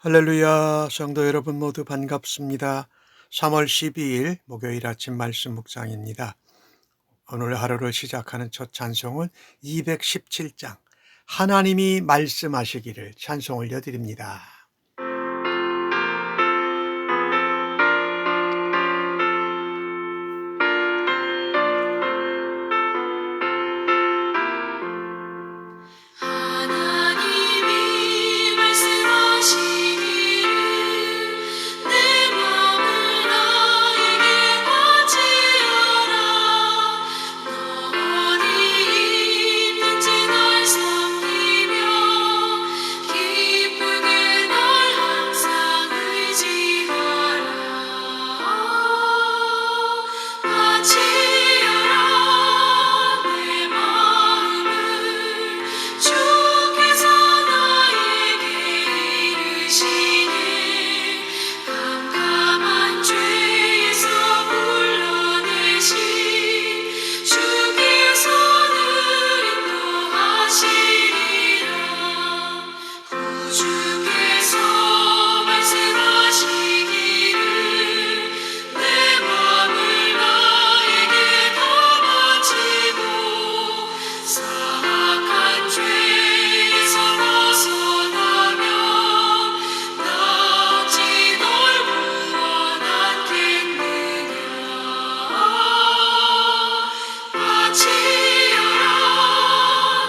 할렐루야, 성도 여러분 모두 반갑습니다. 3월 12일 목요일 아침 말씀 묵상입니다. 오늘 하루를 시작하는 첫 찬송은 217장 하나님이 말씀하시기를 찬송 올려드립니다. 하나님이 말씀하시기를 내 맘을 나에게 바치어라. 너 어디 있든지 날 섬기며 기쁘게 널 항상 의지하라. 바치어라 내 마음을 주께서 나에게 이르시되 캄캄한 죄에서 불러내신 주께서는 인도하시리라. 구주께서 말씀하시기를 내 맘을 나에게 다 바치고 사악한 죄에서 벗어나면 나 어찌 널 구원하겠느냐. 바치어라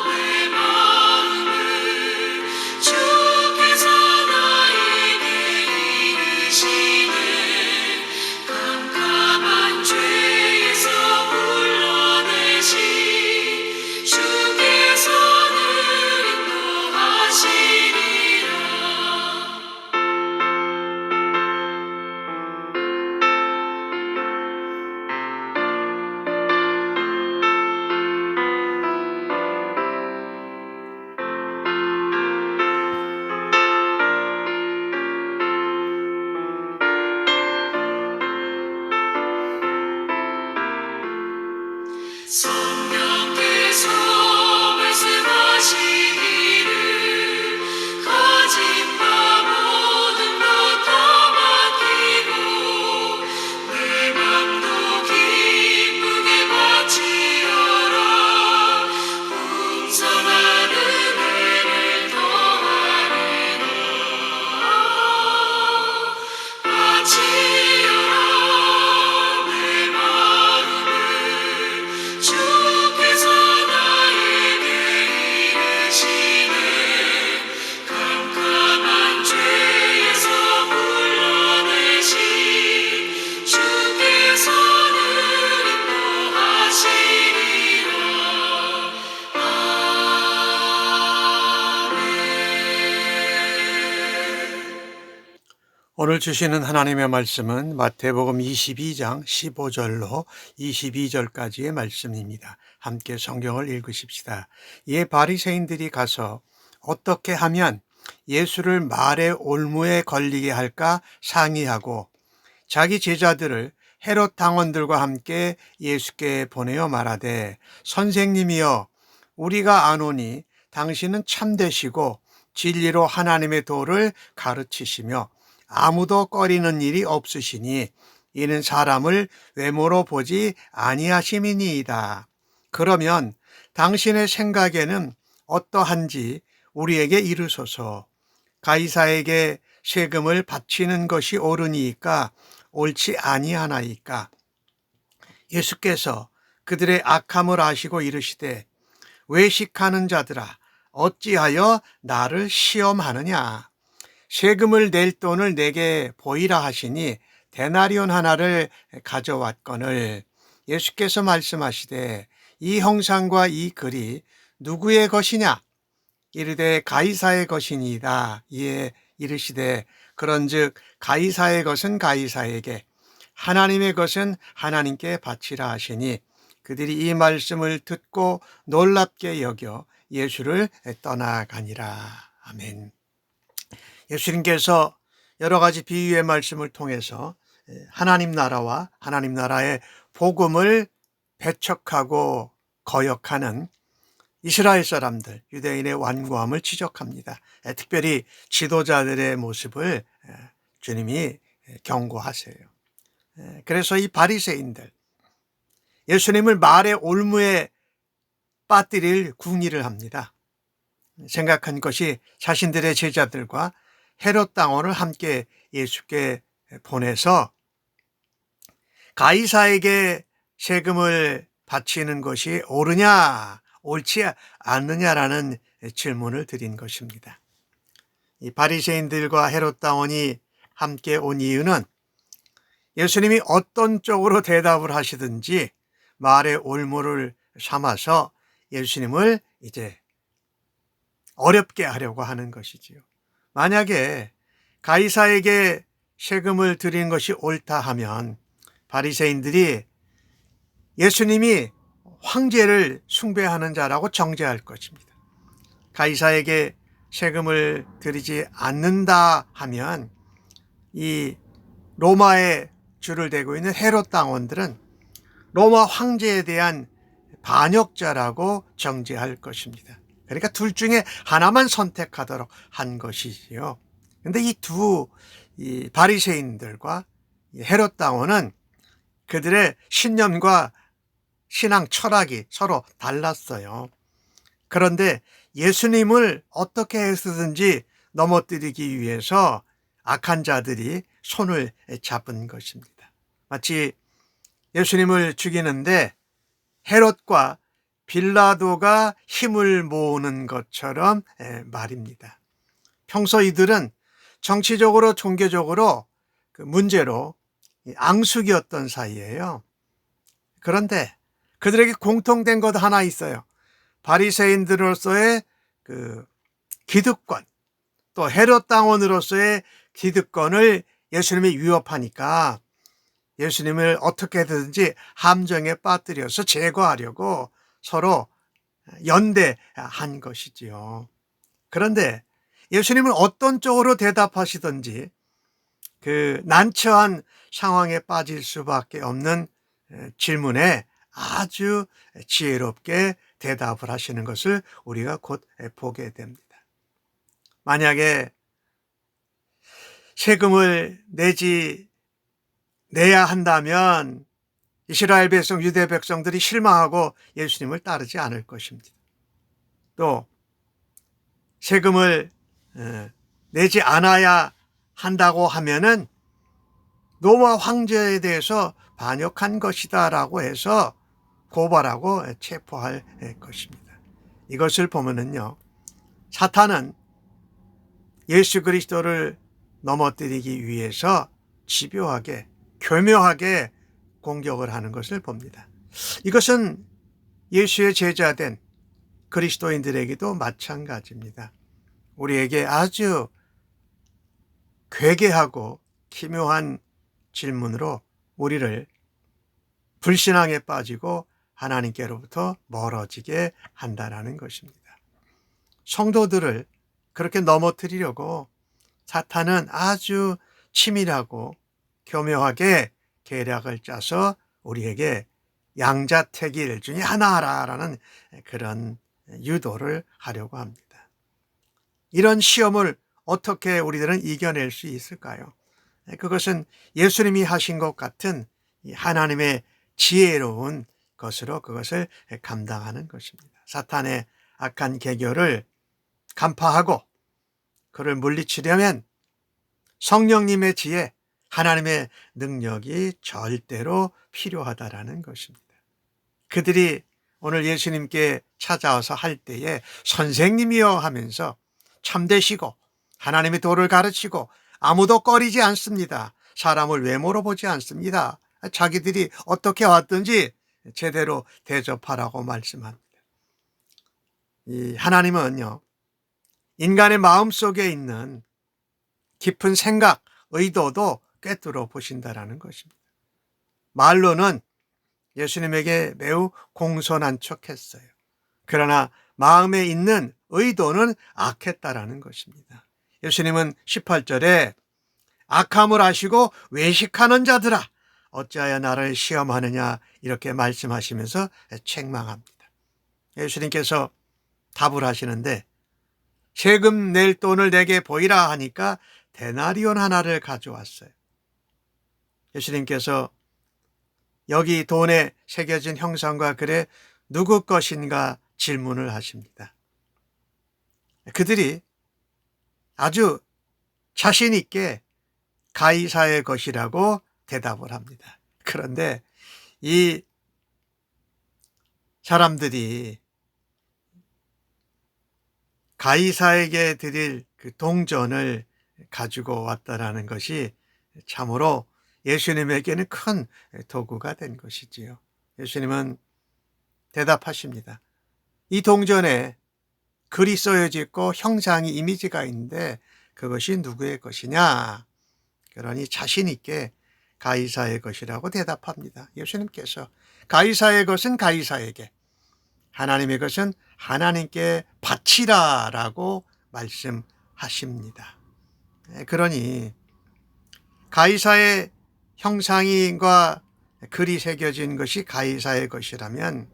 내 마음을 주께서 나에게 이르시되 캄캄한 죄에서 불러내신 주께서는 인도하시리라. 성령께서 말씀하시기를 가진 바 모든 것 다 맡기고 내 맘도 기쁘게 바치어라. 풍성한 은혜를 더하리라. 바치어라 내 마음을 주께서 나에게 이르시되 캄캄한 죄에서 불러내신 주께서는 인도하시리라. 오늘 주시는 하나님의 말씀은 마태복음 22장 15절로 22절까지의 말씀입니다. 함께 성경을 읽으십시다. 이에 바리새인들이 가서 어떻게 하면 예수를 말의 올무에 걸리게 할까 상의하고 자기 제자들을 헤롯 당원들과 함께 예수께 보내어 말하되 선생님이여 우리가 아노니 당신은 참되시고 진리로 하나님의 도를 가르치시며 아무도 꺼리는 일이 없으시니 이는 사람을 외모로 보지 아니하심이니이다. 그러면 당신의 생각에는 어떠한지 우리에게 이르소서. 가이사에게 세금을 바치는 것이 옳으니까 옳지 아니하나이까. 예수께서 그들의 악함을 아시고 이르시되 외식하는 자들아 어찌하여 나를 시험하느냐. 세금을 낼 돈을 내게 보이라 하시니 데나리온 하나를 가져왔거늘. 예수께서 말씀하시되 이 형상과 이 글이 누구의 것이냐. 이르되 가이사의 것이니이다. 이에 이르시되 그런즉 가이사의 것은 가이사에게 하나님의 것은 하나님께 바치라 하시니 그들이 이 말씀을 듣고 놀랍게 여겨 예수를 떠나가니라. 아멘. 예수님께서 여러 가지 비유의 말씀을 통해서 하나님 나라와 하나님 나라의 복음을 배척하고 거역하는 이스라엘 사람들, 유대인의 완고함을 지적합니다. 특별히 지도자들의 모습을 주님이 경고하세요. 그래서 이 바리새인들, 예수님을 말의 올무에 빠뜨릴 궁리를 합니다. 생각한 것이 자신들의 제자들과 헤롯 당원을 함께 예수께 보내서 가이사에게 세금을 바치는 것이 옳으냐, 옳지 않느냐라는 질문을 드린 것입니다. 이 바리새인들과 헤롯 당원이 함께 온 이유는 예수님이 어떤 쪽으로 대답을 하시든지 말의 올무를 삼아서 예수님을 이제 어렵게 하려고 하는 것이지요. 만약에 가이사에게 세금을 드리는 것이 옳다 하면 바리새인들이 예수님이 황제를 숭배하는 자라고 정죄할 것입니다. 가이사에게 세금을 드리지 않는다 하면 이 로마에 줄을 대고 있는 헤롯 당원들은 로마 황제에 대한 반역자라고 정죄할 것입니다. 그러니까 둘 중에 하나만 선택하도록 한 것이지요. 그런데 이 바리새인들과 헤롯 당원은 그들의 신념과 신앙 철학이 서로 달랐어요. 그런데 예수님을 어떻게 해서든지 넘어뜨리기 위해서 악한 자들이 손을 잡은 것입니다. 마치 예수님을 죽이는데 헤롯과 빌라도가 힘을 모으는 것처럼 말입니다. 평소 이들은 정치적으로 종교적으로 그 문제로 앙숙이었던 사이예요. 그런데 그들에게 공통된 것 하나 있어요. 바리새인들로서의 그 기득권, 또 헤롯 당원으로서의 기득권을 예수님이 위협하니까 예수님을 어떻게든지 함정에 빠뜨려서 제거하려고 서로 연대한 것이지요. 그런데 예수님은 어떤 쪽으로 대답하시든지 그 난처한 상황에 빠질 수밖에 없는 질문에 아주 지혜롭게 대답을 하시는 것을 우리가 곧 보게 됩니다. 만약에 세금을 내야 한다면 이스라엘 백성, 유대 백성들이 실망하고 예수님을 따르지 않을 것입니다. 또 세금을 내지 않아야 한다고 하면은 로마 황제에 대해서 반역한 것이다라고 해서 고발하고 체포할 것입니다. 이것을 보면은요, 사탄은 예수 그리스도를 넘어뜨리기 위해서 집요하게, 교묘하게 공격을 하는 것을 봅니다. 이것은 예수의 제자된 그리스도인들에게도 마찬가지입니다. 우리에게 아주 괴괴하고 기묘한 질문으로 우리를 불신앙에 빠지고 하나님께로부터 멀어지게 한다는 것입니다. 성도들을 그렇게 넘어뜨리려고 사탄은 아주 치밀하고 교묘하게 계략을 짜서 우리에게 양자택일 중에 하나라는 그런 유도를 하려고 합니다. 이런 시험을 어떻게 우리들은 이겨낼 수 있을까요? 그것은 예수님이 하신 것 같은 하나님의 지혜로운 것으로 그것을 감당하는 것입니다. 사탄의 악한 계교를 간파하고 그를 물리치려면 성령님의 지혜, 하나님의 능력이 절대로 필요하다라는 것입니다. 그들이 오늘 예수님께 찾아와서 할 때에 선생님이여 하면서 참되시고 하나님의 도를 가르치고 아무도 꺼리지 않습니다. 사람을 외모로 보지 않습니다. 자기들이 어떻게 왔든지 제대로 대접하라고 말씀합니다. 이 하나님은요, 인간의 마음속에 있는 깊은 생각, 의도도 꿰뚫어 보신다라는 것입니다. 말로는 예수님에게 매우 공손한 척했어요. 그러나 마음에 있는 의도는 악했다라는 것입니다. 예수님은 18절에 악함을 아시고 외식하는 자들아 어찌하여 나를 시험하느냐 이렇게 말씀하시면서 책망합니다. 예수님께서 답을 하시는데 세금 낼 돈을 내게 보이라 하니까 데나리온 하나를 가져왔어요. 예수님께서 여기 돈에 새겨진 형상과 글에 누구 것인가 질문을 하십니다. 그들이 아주 자신 있게 가이사의 것이라고 대답을 합니다. 그런데 이 사람들이 가이사에게 드릴 그 동전을 가지고 왔다라는 것이 참으로 예수님에게는 큰 도구가 된 것이지요. 예수님은 대답하십니다. 이 동전에 글이 써여져 있고 형상이 이미지가 있는데 그것이 누구의 것이냐? 그러니 자신 있게 가이사의 것이라고 대답합니다. 예수님께서 가이사의 것은 가이사에게, 하나님의 것은 하나님께 바치라라고 말씀하십니다. 그러니 가이사의 형상과 글이 새겨진 것이 가이사의 것이라면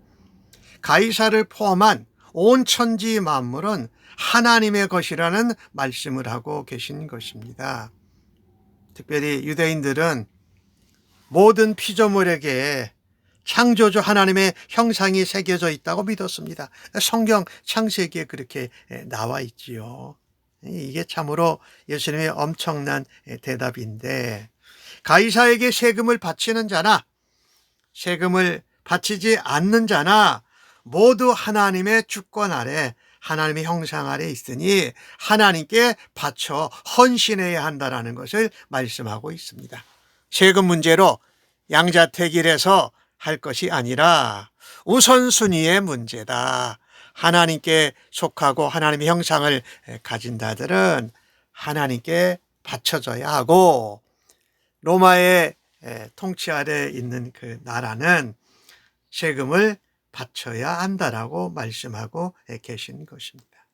가이사를 포함한 온 천지 만물은 하나님의 것이라는 말씀을 하고 계신 것입니다. 특별히 유대인들은 모든 피조물에게 창조주 하나님의 형상이 새겨져 있다고 믿었습니다. 성경 창세기에 그렇게 나와 있지요. 이게 참으로 예수님의 엄청난 대답인데, 가이사에게 세금을 바치는 자나 세금을 바치지 않는 자나 모두 하나님의 주권 아래, 하나님의 형상 아래 있으니 하나님께 바쳐 헌신해야 한다는 것을 말씀하고 있습니다. 세금 문제로 양자택일해서 할 것이 아니라 우선순위의 문제다. 하나님께 속하고 하나님의 형상을 가진 자들은 하나님께 바쳐져야 하고, 로마의 통치 아래 있는 그 나라는 세금을 바쳐야 한다라고 말씀하고 계신 것입니다.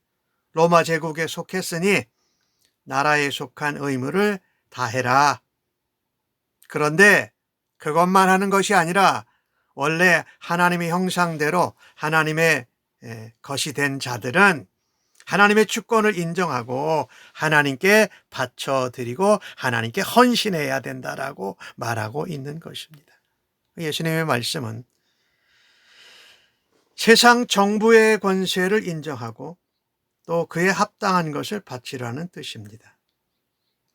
로마 제국에 속했으니 나라에 속한 의무를 다해라. 그런데 그것만 하는 것이 아니라 원래 하나님의 형상대로 하나님의 것이 된 자들은 하나님의 주권을 인정하고 하나님께 바쳐드리고 하나님께 헌신해야 된다라고 말하고 있는 것입니다. 예수님의 말씀은 세상 정부의 권세를 인정하고 또 그에 합당한 것을 바치라는 뜻입니다.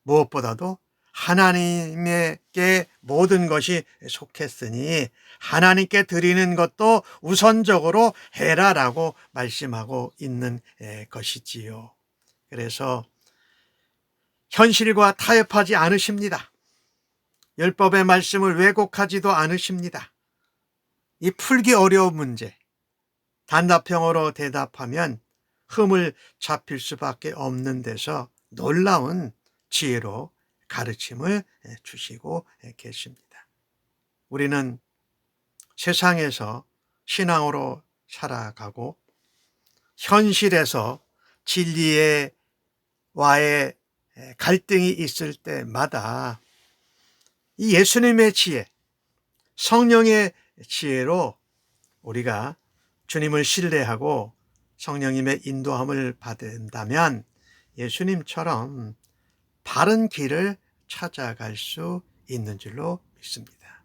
무엇보다도 하나님께 모든 것이 속했으니 하나님께 드리는 것도 우선적으로 해라라고 말씀하고 있는 것이지요. 그래서 현실과 타협하지 않으십니다. 율법의 말씀을 왜곡하지도 않으십니다. 이 풀기 어려운 문제, 단답형으로 대답하면 흠을 잡힐 수밖에 없는 데서 놀라운 지혜로 가르침을 주시고 계십니다. 우리는 세상에서 신앙으로 살아가고 현실에서 진리와의 갈등이 있을 때마다 이 예수님의 지혜, 성령의 지혜로 우리가 주님을 신뢰하고 성령님의 인도함을 받는다면 예수님처럼 바른 길을 찾아갈 수 있는 줄로 믿습니다.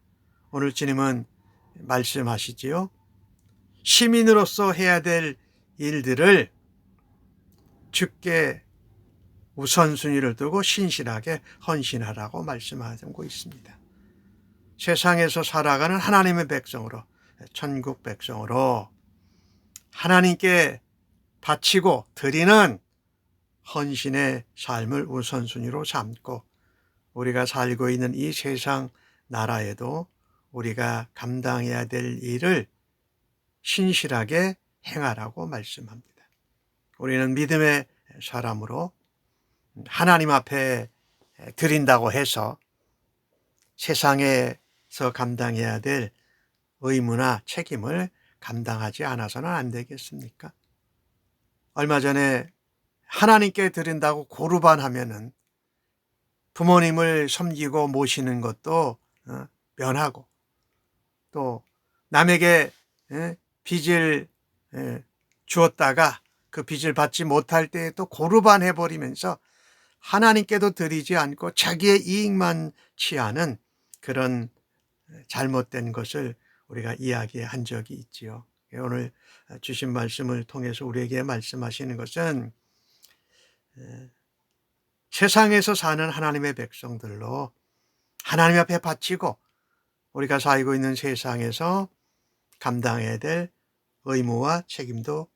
오늘 주님은 말씀하시지요. 시민으로서 해야 될 일들을 주께 우선순위를 두고 신실하게 헌신하라고 말씀하고 있습니다. 세상에서 살아가는 하나님의 백성으로, 천국 백성으로 하나님께 바치고 드리는 헌신의 삶을 우선순위로 삼고 우리가 살고 있는 이 세상 나라에도 우리가 감당해야 될 일을 신실하게 행하라고 말씀합니다. 우리는 믿음의 사람으로 하나님 앞에 드린다고 해서 세상에서 감당해야 될 의무나 책임을 감당하지 않아서는 안 되겠습니까? 얼마 전에 하나님께 드린다고 고르반 하면은 부모님을 섬기고 모시는 것도 면하고 또 남에게 빚을 주었다가 그 빚을 받지 못할 때에 또 고르반 해버리면서 하나님께도 드리지 않고 자기의 이익만 취하는 그런 잘못된 것을 우리가 이야기한 적이 있지요. 오늘 주신 말씀을 통해서 우리에게 말씀하시는 것은 세상에서 사는 하나님의 백성들로 하나님 앞에 바치고 우리가 살고 있는 세상에서 감당해야 될 의무와 책임도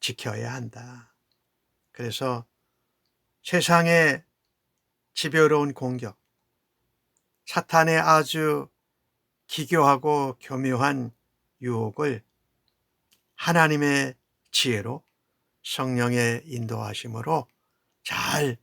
지켜야 한다. 그래서 세상의 지배로운 공격, 사탄의 아주 기교하고 교묘한 유혹을 하나님의 지혜로 성령의 인도하심으로 잘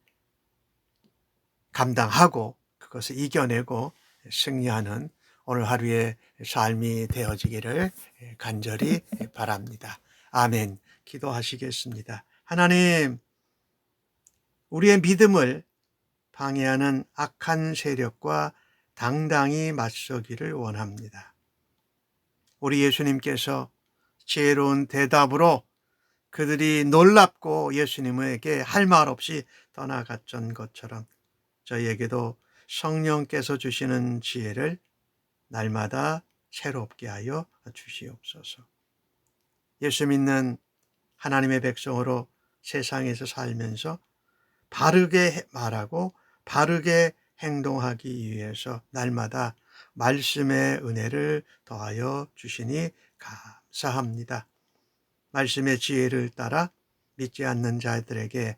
감당하고 그것을 이겨내고 승리하는 오늘 하루의 삶이 되어지기를 간절히 바랍니다. 아멘. 기도하시겠습니다. 하나님, 우리의 믿음을 방해하는 악한 세력과 당당히 맞서기를 원합니다. 우리 예수님께서 지혜로운 대답으로 그들이 놀랍고 예수님에게 할 말 없이 떠나갔던 것처럼 저희에게도 성령께서 주시는 지혜를 날마다 새롭게 하여 주시옵소서. 예수 믿는 하나님의 백성으로 세상에서 살면서 바르게 말하고 바르게 행동하기 위해서 날마다 말씀의 은혜를 더하여 주시니 감사합니다. 말씀의 지혜를 따라 믿지 않는 자들에게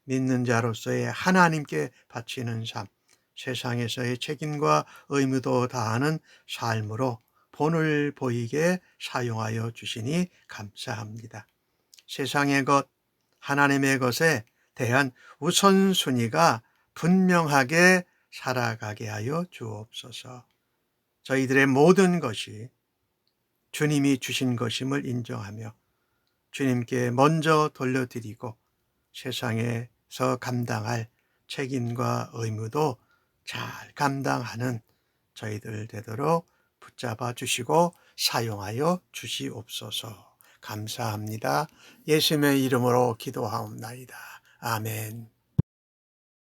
믿는 자로서의 하나님께 바치는 삶, 세상에서의 책임과 의무도 다하는 삶으로 본을 보이게 사용하여 주시니 감사합니다. 세상의 것, 하나님의 것에 대한 우선순위가 분명하게 살아가게 하여 주옵소서. 저희들의 모든 것이 주님이 주신 것임을 인정하며 주님께 먼저 돌려드리고 세상에서 감당할 책임과 의무도 잘 감당하는 저희들 되도록 붙잡아 주시고 사용하여 주시옵소서. 감사합니다. 예수님의 이름으로 기도하옵나이다. 아멘.